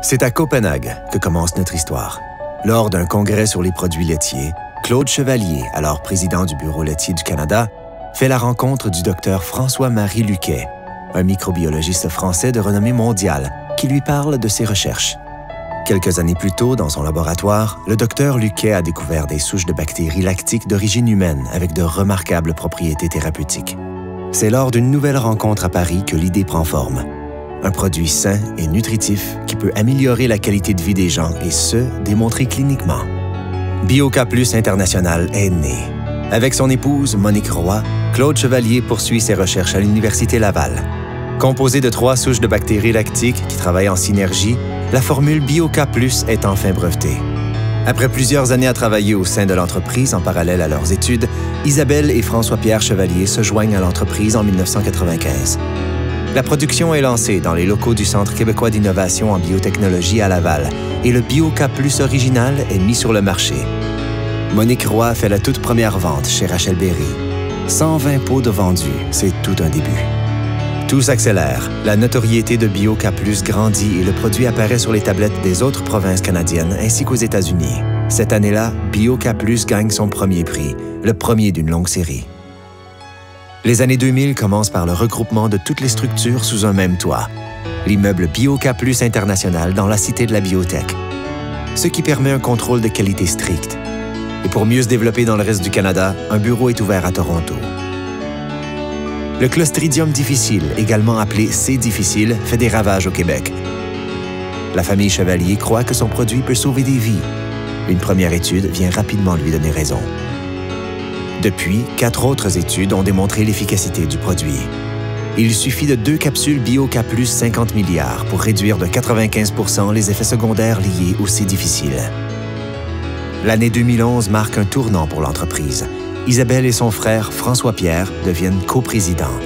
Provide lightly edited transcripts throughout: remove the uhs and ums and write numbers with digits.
C'est à Copenhague que commence notre histoire. Lors d'un congrès sur les produits laitiers, Claude Chevalier, alors président du Bureau laitier du Canada, fait la rencontre du docteur François-Marie Luquet, un microbiologiste français de renommée mondiale, qui lui parle de ses recherches. Quelques années plus tôt, dans son laboratoire, le docteur Luquet a découvert des souches de bactéries lactiques d'origine humaine avec de remarquables propriétés thérapeutiques. C'est lors d'une nouvelle rencontre à Paris que l'idée prend forme. Un produit sain et nutritif qui peut améliorer la qualité de vie des gens et ce, démontré cliniquement. Bioca Plus International est né. Avec son épouse, Monique Roy, Claude Chevalier poursuit ses recherches à l'Université Laval. Composée de 3 souches de bactéries lactiques qui travaillent en synergie, la formule Bioca Plus est enfin brevetée. Après plusieurs années à travailler au sein de l'entreprise en parallèle à leurs études, Isabelle et François-Pierre Chevalier se joignent à l'entreprise en 1995. La production est lancée dans les locaux du Centre québécois d'innovation en biotechnologie à Laval et le Bioca Plus original est mis sur le marché. Monique Roy fait la toute première vente chez Rachel Berry. 120 pots de vendus, c'est tout un début. Tout s'accélère, la notoriété de Bioca Plus grandit et le produit apparaît sur les tablettes des autres provinces canadiennes ainsi qu'aux États-Unis. Cette année-là, Bioca Plus gagne son premier prix, le premier d'une longue série. Les années 2000 commencent par le regroupement de toutes les structures sous un même toit. L'immeuble Bioca Plus International dans la Cité de la Biotech. Ce qui permet un contrôle de qualité strict. Et pour mieux se développer dans le reste du Canada, un bureau est ouvert à Toronto. Le Clostridium difficile, également appelé C. difficile, fait des ravages au Québec. La famille Chevalier croit que son produit peut sauver des vies. Une première étude vient rapidement lui donner raison. Depuis, 4 autres études ont démontré l'efficacité du produit. Il suffit de 2 capsules Bioca Plus 50 milliards pour réduire de 95 % les effets secondaires liés au C. difficile. L'année 2011 marque un tournant pour l'entreprise. Isabelle et son frère François-Pierre deviennent coprésidents.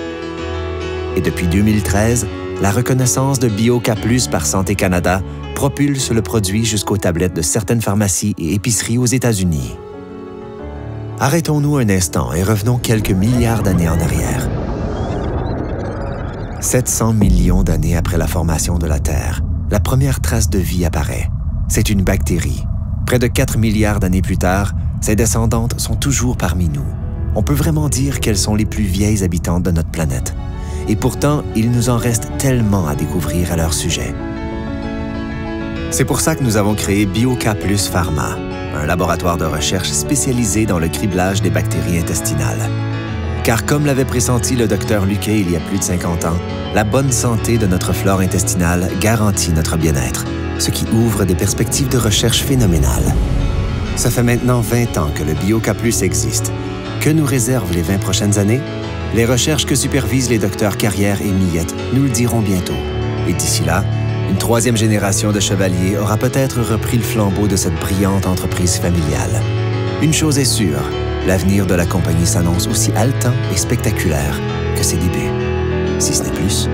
Et depuis 2013, la reconnaissance de Bioca Plus par Santé Canada propulse le produit jusqu'aux tablettes de certaines pharmacies et épiceries aux États-Unis. Arrêtons-nous un instant et revenons quelques milliards d'années en arrière. 700 millions d'années après la formation de la Terre, la première trace de vie apparaît. C'est une bactérie. Près de 4 milliards d'années plus tard, ses descendantes sont toujours parmi nous. On peut vraiment dire qu'elles sont les plus vieilles habitantes de notre planète. Et pourtant, il nous en reste tellement à découvrir à leur sujet. C'est pour ça que nous avons créé Bioca Plus Pharma, un laboratoire de recherche spécialisé dans le criblage des bactéries intestinales. Car comme l'avait pressenti le docteur Luquet il y a plus de 50 ans, la bonne santé de notre flore intestinale garantit notre bien-être, ce qui ouvre des perspectives de recherche phénoménales. Ça fait maintenant 20 ans que le Bioca Plus existe. Que nous réservent les 20 prochaines années? Les recherches que supervisent les docteurs Carrière et Millette nous le diront bientôt. Et d'ici là, une 3e génération de chevaliers aura peut-être repris le flambeau de cette brillante entreprise familiale. Une chose est sûre, l'avenir de la compagnie s'annonce aussi haletant et spectaculaire que ses débuts, si ce n'est plus.